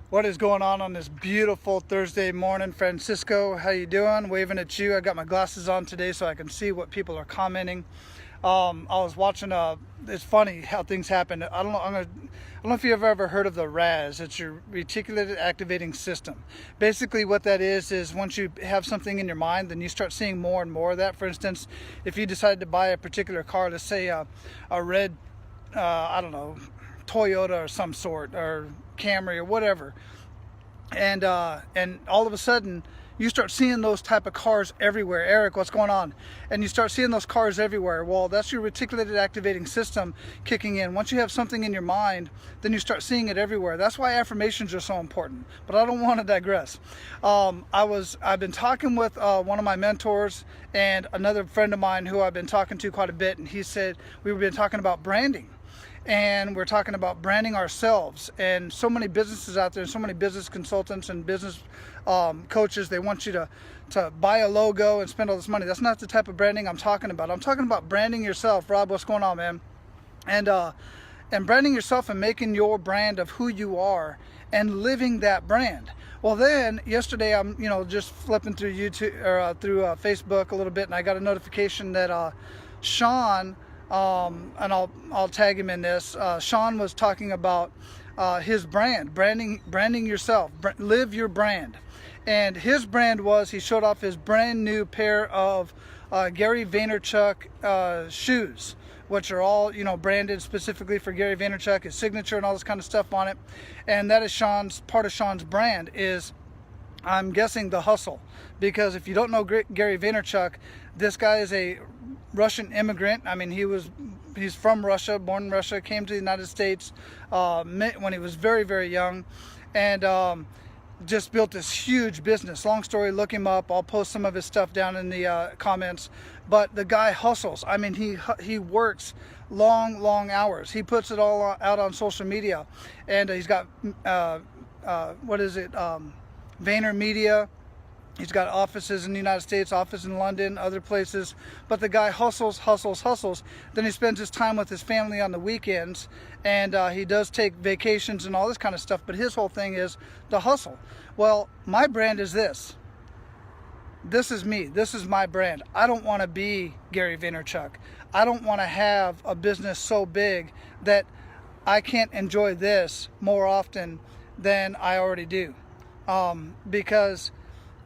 What is going on this beautiful Thursday morning? Francisco, how you doing? Waving at you. I got my glasses on today so I can see what people are commenting. I was watching it's funny how things happen. I don't know if you've ever heard of the RAS. It's your reticular activating system. Basically what that is once you have something in your mind, then you start seeing more and more of that. For instance, if you decided to buy a particular car, let's say a red, I don't know, Toyota or some sort, or Camry or whatever, and all of a sudden you start seeing those type of cars everywhere. Eric, what's going on? And you start seeing those cars everywhere. Well, that's your reticulated activating system kicking in. Once you have something in your mind, then you start seeing it everywhere. That's why affirmations are so important. But I don't want to digress. I've been talking with one of my mentors and another friend of mine who I've been talking to quite a bit, and he said we've been talking about branding. And we're talking about branding ourselves, and so many businesses out there, so many business consultants and business coaches, they want you to buy a logo and spend all this money. That's not the type of branding I'm talking about. I'm talking about branding yourself. Rob, what's going on, man? And branding yourself and making your brand of who you are and living that brand. Well, then yesterday I'm just flipping through YouTube or through Facebook a little bit, and I got a notification that Sean, and I'll tag him in this. Sean was talking about his branding yourself, live your brand. And his brand was, he showed off his brand new pair of Gary Vaynerchuk shoes, which are all branded specifically for Gary Vaynerchuk, his signature and all this kind of stuff on it. And that is part of Sean's brand is, I'm guessing, the hustle. Because if you don't know Gary Vaynerchuk, this guy is a Russian immigrant. I mean, he's from Russia, born in Russia, came to the United States when he was very, very young, and just built this huge business. Long story, look him up. I'll post some of his stuff down in the comments. But the guy hustles. I mean, he works long hours. He puts it all out on social media, and he's got Vayner Media. He's got offices in the United States, office in London, other places. But the guy hustles. Then he spends his time with his family on the weekends, and he does take vacations and all this kind of stuff. But his whole thing is the hustle. Well, my brand is this. This is me. This is my brand. I don't want to be Gary Vaynerchuk. I don't want to have a business so big that I can't enjoy this more often than I already do. Because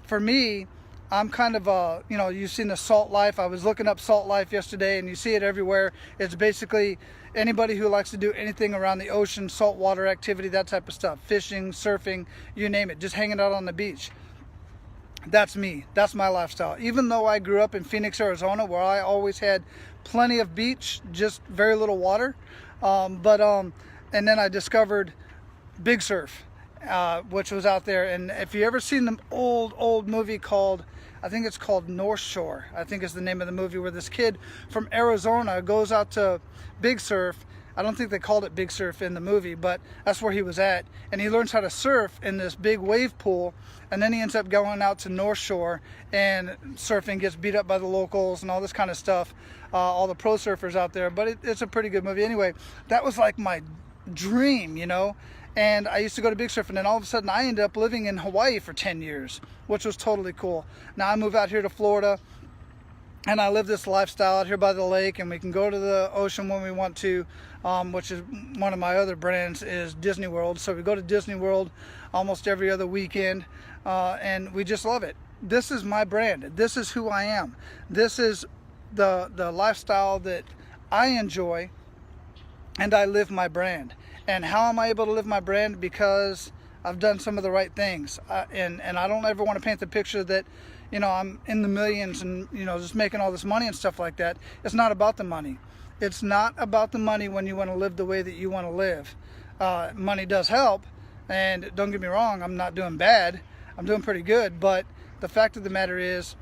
for me, I'm kind of you've seen the Salt Life. I was looking up Salt Life yesterday, and you see it everywhere. It's basically anybody who likes to do anything around the ocean, saltwater activity, that type of stuff, fishing, surfing, you name it, just hanging out on the beach. That's me. That's my lifestyle. Even though I grew up in Phoenix, Arizona, where I always had plenty of beach, just very little water. And then I discovered Big Surf, which was out there. And if you ever seen the old movie called, I think it's called North Shore, I think is the name of the movie, where this kid from Arizona goes out to Big Surf. I don't think they called it Big Surf in the movie, but that's where he was at. And he learns how to surf in this big wave pool, and then he ends up going out to North Shore and surfing, gets beat up by the locals and all this kind of stuff, all the pro surfers out there. But it's a pretty good movie. Anyway, that was like my dream, And I used to go to Big Surf, and then all of a sudden I ended up living in Hawaii for 10 years, which was totally cool. Now I move out here to Florida, and I live this lifestyle out here by the lake, and we can go to the ocean when we want to, which is one of my other brands is Disney World. So we go to Disney World almost every other weekend, and we just love it. This is my brand. This is who I am. This is the lifestyle that I enjoy, and I live my brand. And how am I able to live my brand? Because I've done some of the right things. And I don't ever want to paint the picture that, I'm in the millions and, just making all this money and stuff like that. It's not about the money. It's not about the money when you want to live the way that you want to live. Money does help. And don't get me wrong, I'm not doing bad. I'm doing pretty good. But the fact of the matter is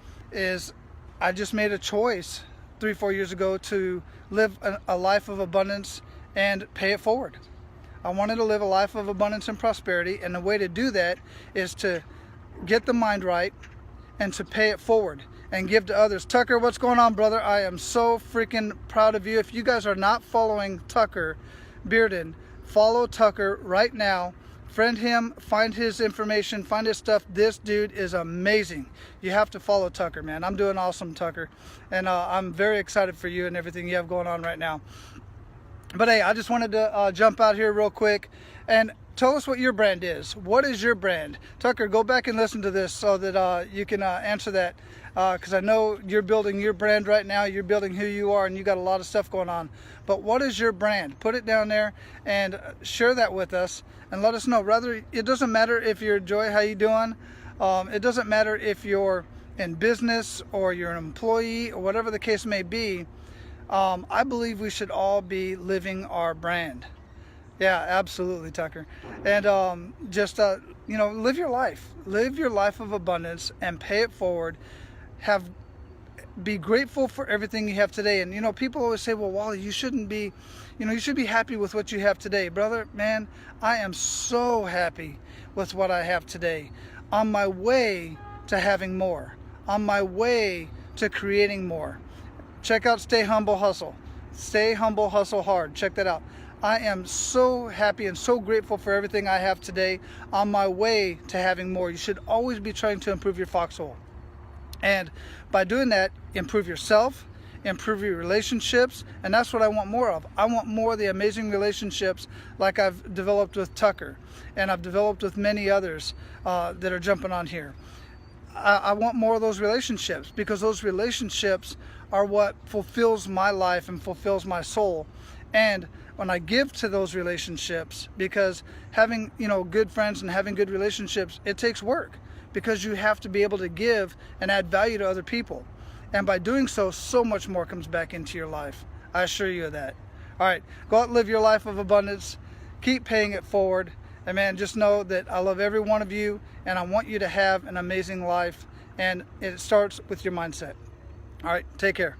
I just made a choice 3-4 years ago to live a life of abundance and pay it forward. I wanted to live a life of abundance and prosperity, and the way to do that is to get the mind right and to pay it forward and give to others. Tucker, what's going on, brother? I am so freaking proud of you. If you guys are not following Tucker Bearden, follow Tucker right now. Friend him, find his information, find his stuff. This dude is amazing. You have to follow Tucker, man. I'm doing awesome, Tucker. And I'm very excited for you and everything you have going on right now. But hey, I just wanted to jump out here real quick and tell us what your brand is. What is your brand? Tucker, go back and listen to this so that you can answer that. Because I know you're building your brand right now. You're building who you are, and you got a lot of stuff going on. But what is your brand? Put it down there and share that with us and let us know. Rather, it doesn't matter if you're Joy, how you doing? It doesn't matter if you're in business or you're an employee or whatever the case may be. I believe we should all be living our brand. Yeah, absolutely, Tucker. And just live your life. Live your life of abundance and pay it forward. Be grateful for everything you have today. And people always say, well, Wally, you shouldn't be, you should be happy with what you have today. Brother, man, I am so happy with what I have today. On my way to having more. On my way to creating more. Check out Stay Humble Hustle. Stay Humble Hustle Hard. Check that out. I am so happy and so grateful for everything I have today, on my way to having more. You should always be trying to improve your foxhole. And by doing that, improve yourself, improve your relationships, and that's what I want more of. I want more of the amazing relationships like I've developed with Tucker, and I've developed with many others that are jumping on here. I want more of those relationships, because those relationships are what fulfills my life and fulfills my soul. And when I give to those relationships, because having good friends and having good relationships, it takes work, because you have to be able to give and add value to other people. And by doing so, so much more comes back into your life. I assure you of that. All right, go out and live your life of abundance. Keep paying it forward. And man, just know that I love every one of you, and I want you to have an amazing life. And it starts with your mindset. All right, take care.